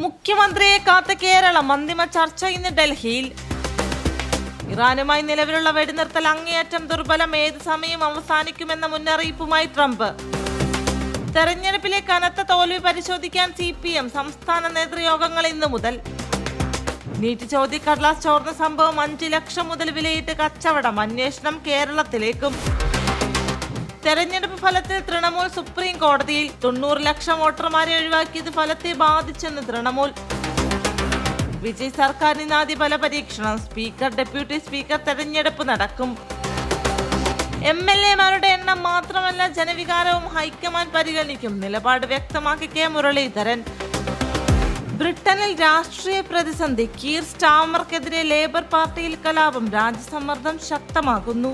മുഖ്യമന്ത്രിയെ കാത്ത് കേരളം അന്തിമ ചർച്ച ഇന്ന് ഡൽഹിയിൽ. ഇറാനുമായി നിലവിലുള്ള വെടിനിർത്തൽ അങ്ങേയറ്റം ദുർബലം, ഏത് സമയം അവസാനിക്കുമെന്ന മുന്നറിയിപ്പുമായി ട്രംപ്. തെരഞ്ഞെടുപ്പിലെ കനത്ത തോൽവി പരിശോധിക്കാൻ CPM സംസ്ഥാന നേതൃയോഗങ്ങൾ ഇന്നു മുതൽ. നീറ്റ് ചോദ്യക്കടലാസ് ചോർന്ന സംഭവം 5 ലക്ഷം മുതൽ വിലയിട്ട് കച്ചവടം, അന്വേഷണം കേരളത്തിലേക്കും. തെരഞ്ഞെടുപ്പ് ഫലത്തിൽ തൃണമൂൽ സുപ്രീം കോടതിയിൽ. 90 ലക്ഷം വോട്ടർമാരെ ഒഴിവാക്കിയത് ഫലത്തെ ബാധിച്ചെന്ന് തൃണമൂൽ. വിജയ് സർക്കാരിന് ആദ്യ ഫല പരീക്ഷണം, സ്പീക്കർ ഡെപ്യൂട്ടി സ്പീക്കർ തെരഞ്ഞെടുപ്പ് നടക്കും. MLA-മാരുടെ എണ്ണം മാത്രമല്ല ജനവികാരവും ഹൈക്കമാൻഡ് പരിഗണിക്കും, നിലപാട് വ്യക്തമാക്കി കെ മുരളീധരൻ. ബ്രിട്ടനിൽ രാഷ്ട്രീയ പ്രതിസന്ധി, കീർ സ്റ്റാമർക്കെതിരെ ലേബർ പാർട്ടിയിൽ കലാപം, രാജ്യസമ്മർദ്ദം ശക്തമാകുന്നു.